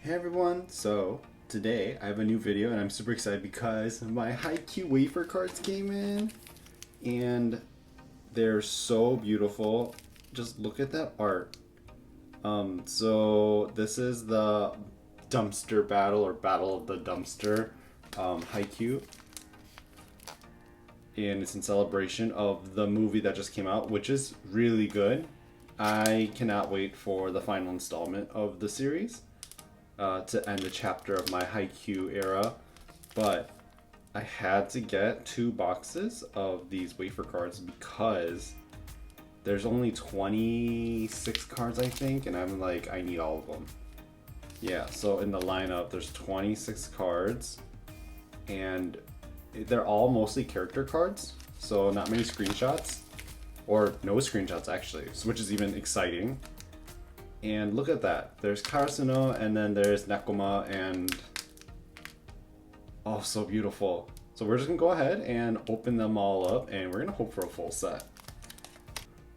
Hey everyone, so today I have a new video and I'm super excited because my Haikyu Wafer cards came in and they're so beautiful. Just look at that art. So this is the dumpster battle or battle of the dumpster Haikyu, and it's in celebration of the movie that just came out, which is really good. I cannot wait for the final installment of the series. To end the chapter of my Haikyu era, but I had to get 2 boxes of these wafer cards because there's only 26 cards, I think, and I'm like, I need all of them. Yeah, so in the lineup, there's 26 cards, and they're all mostly character cards, so not many screenshots, or no screenshots actually, which is even exciting. And look at that. There's Karasuno, and then there's Nakoma, and oh, so beautiful. So we're just gonna go ahead and open them all up, and we're gonna hope for a full set.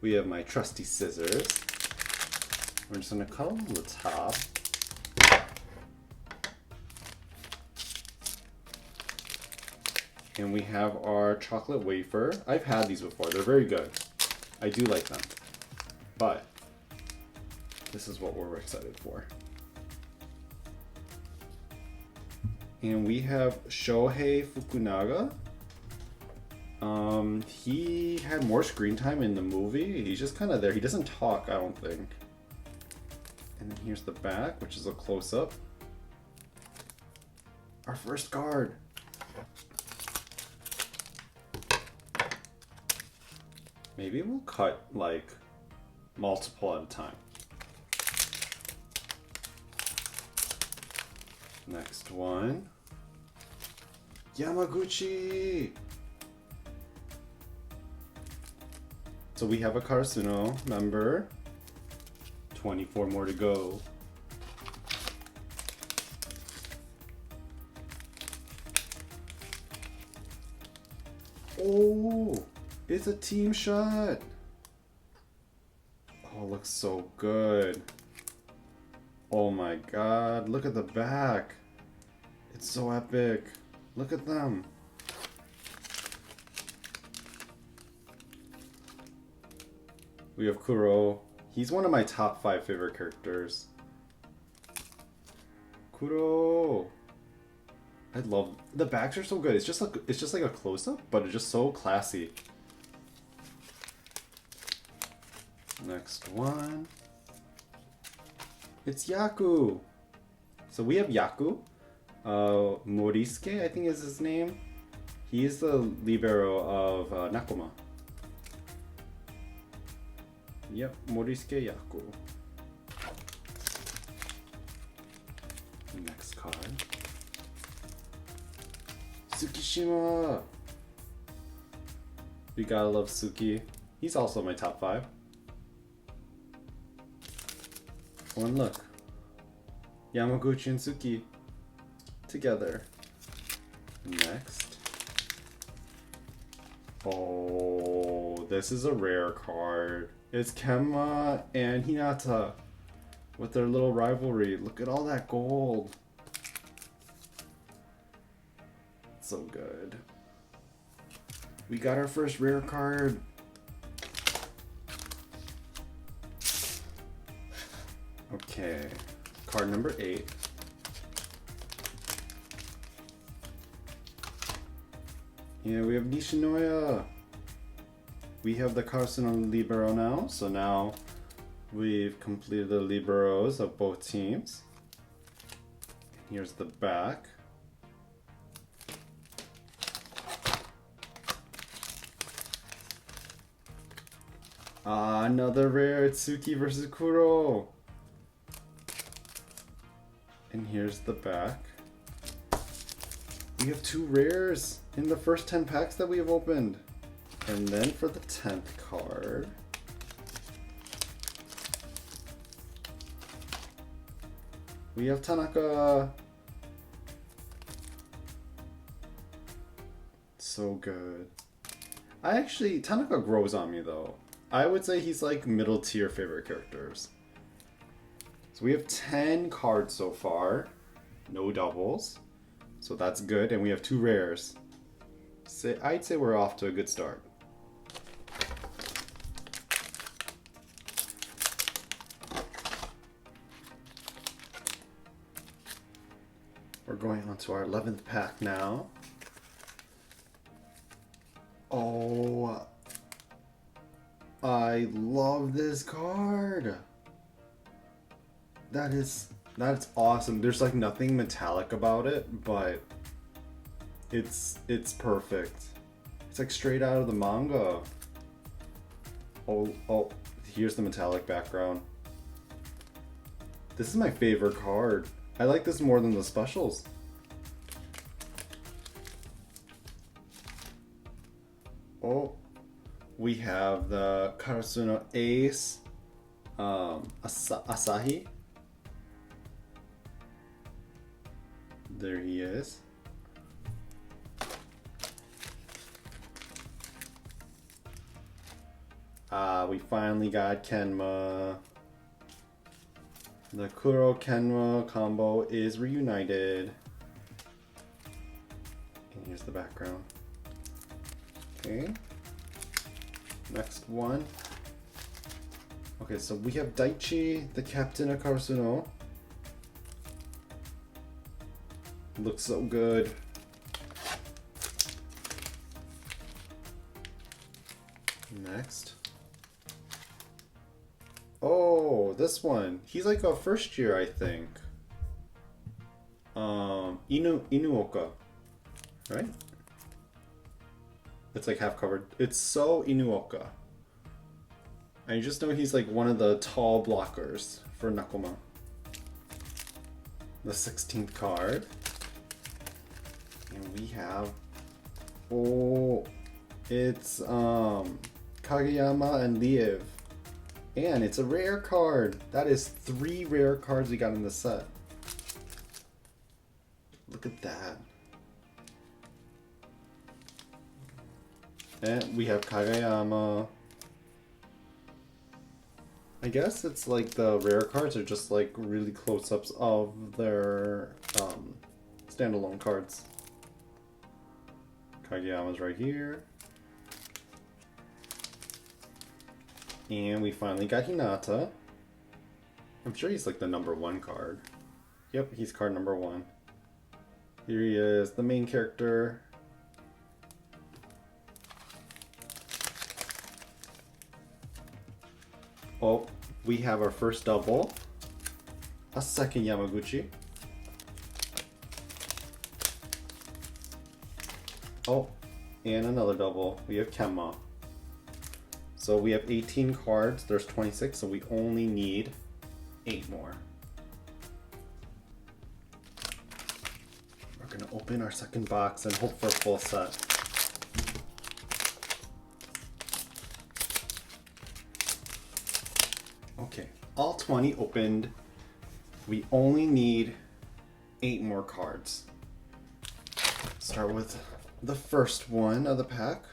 We have my trusty scissors. We're just gonna cut off the top. And we have our chocolate wafer. I've had these before. They're very good. I do like them. But this is what we're excited for. And we have Shohei Fukunaga. He had more screen time in the movie. He's just kind of there. He doesn't talk, I don't think. And then here's the back, which is a close-up. Our first card. Maybe we'll cut like multiple at a time. Next one. Yamaguchi! So we have a Karasuno member. 24 more to go. Oh! It's a team shot! Oh, it looks so good. Oh my god, look at the back. It's so epic. Look at them. We have Kuro. He's one of my top 5 favorite characters. Kuro. I love the backs are so good. It's just like a close-up, but it's just so classy. Next one. It's Yaku. So we have Yaku. Morisuke, I think is his name. He is the libero of Nakoma. Yep, Morisuke Yaku. Next card. Tsukishima! We gotta love Suki. He's also my top 5. One look. Yamaguchi and Suki together. Next. Oh, this is a rare card. It's Kenma and Hinata with their little rivalry. Look at all that gold. So good. We got our first rare card. Okay, card number 8. Yeah, we have Nishinoya. We have the Karasuno Libero now, so now we've completed the Liberos of both teams. Here's the back. Ah, another rare. It's Suki versus Kuro. And here's the back. We have 2 rares in the first 10 packs that we have opened. And then for the 10th card, we have Tanaka. So good. Tanaka grows on me though. I would say he's like middle tier favorite characters. So we have 10 cards so far. No doubles. So that's good. And we have 2 rares. I'd say we're off to a good start. We're going on to our 11th pack now. Oh, I love this card. That's awesome. There's like nothing metallic about it, but it's perfect. It's like straight out of the manga. Oh, here's the metallic background. This is my favorite card. I like this more than the specials. Oh, we have the Karasuno Ace, Asahi. There he is. We finally got Kenma. The Kuro Kenma combo is reunited. And here's the background. Okay. Next one. Okay, so we have Daichi, the captain of Karasuno. Looks so good. Next. Oh, this one. He's like a first year, I think. Inuoka. Right? It's like half covered. It's so Inuoka. I just know he's like one of the tall blockers for Nakoma. The 16th card. And we have, oh, it's Kageyama and Liev. And it's a rare card. That is 3 rare cards we got in the set. Look at that. And we have Kageyama. I guess it's like the rare cards are just like really close-ups of their standalone cards. Kageyama's right here. And we finally got Hinata. I'm sure he's like the number 1 card. Yep, he's card number 1. Here he is, the main character. Oh, we have our first double. A second Yamaguchi. Oh, and another double. We have Kenma. So we have 18 cards. There's 26, so we only need 8 more. We're gonna open our second box and hope for a full set. Okay, all 20 opened. We only need 8 more cards. Start with the first one of the pack.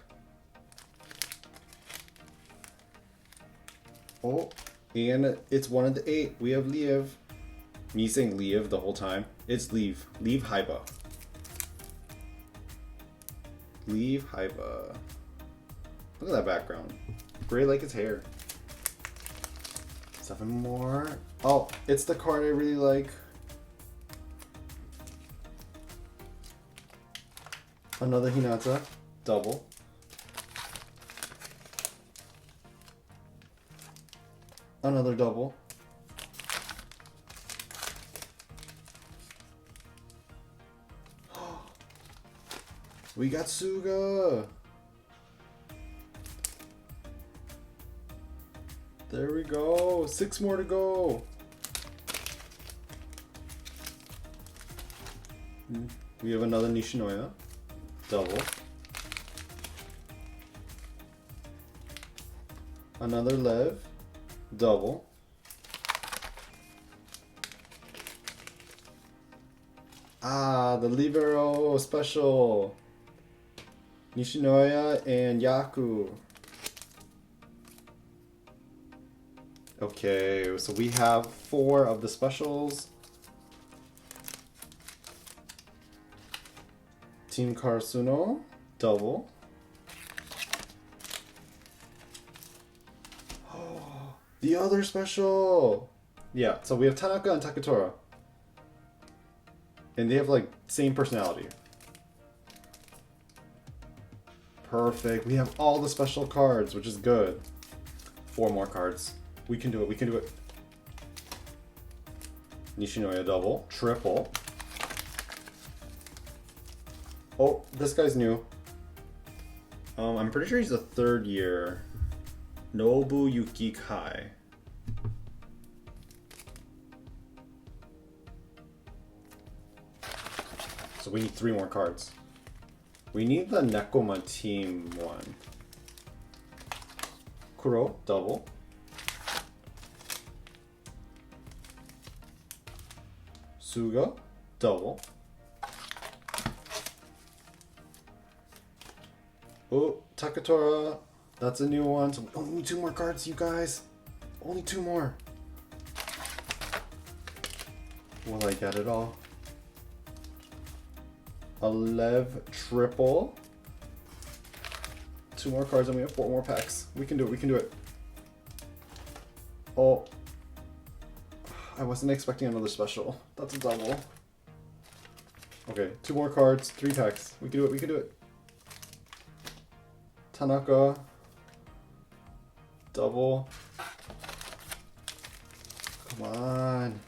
Oh, and it's one of the 8. We have Liev. Me saying Liev the whole time. It's Liev. Liev Haiba. Liev Haiba. Look at that background. Gray like his hair. 7 more. Oh, it's the card I really like. Another Hinata. Double. Another double. We got Suga. There we go. 6 more to go. We have another Nishinoya. Double. Another Lev. Double. Ah, the Libero special. Nishinoya and Yaku. Okay, so we have 4 of the specials. Team Karasuno, double. The other special! Yeah, so we have Tanaka and Taketora. And they have like same personality. Perfect. We have all the special cards, which is good. 4 more cards. We can do it. We can do it. Nishinoya double. Triple. Oh, this guy's new. I'm pretty sure he's a 3rd year. Nobuyuki Kai. So we need 3 more cards. We need the Nekoma team one. Kuro, double. Suga, double. Oh, Taketora. That's a new one. So we only need 2 more cards, you guys. Only 2 more. Will I get it all? A Lev triple. 2 more cards and we have 4 more packs. We can do it. We can do it. Oh. I wasn't expecting another special. That's a double. Okay, 2 more cards, 3 packs. We can do it. We can do it. Tanaka. Double. Come on.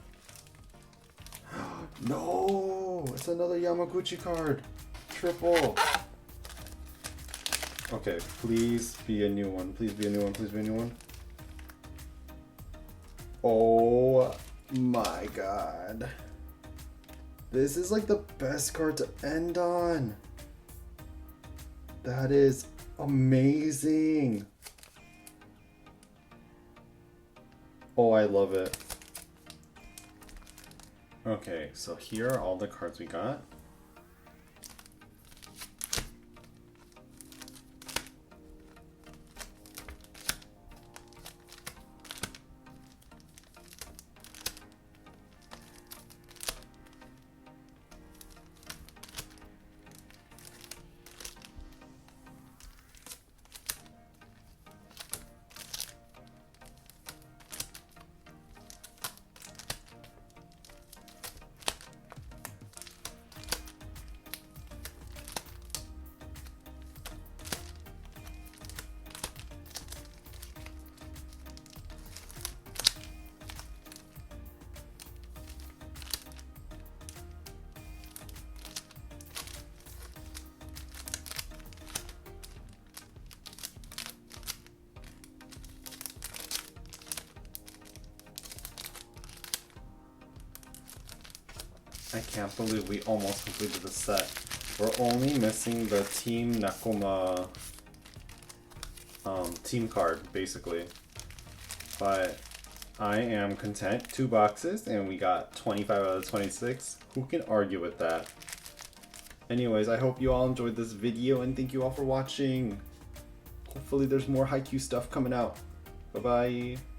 No! It's another Yamaguchi card. Triple. Okay, please be a new one. Please be a new one. Please be a new one. Oh my god. This is like the best card to end on. That is amazing. Oh, I love it. Okay, so here are all the cards we got. I can't believe we almost completed the set. We're only missing the Team Nekoma team card, basically. But I am content. 2 boxes, and we got 25 out of 26. Who can argue with that? Anyways, I hope you all enjoyed this video, and thank you all for watching. Hopefully there's more Haikyu stuff coming out. Bye-bye.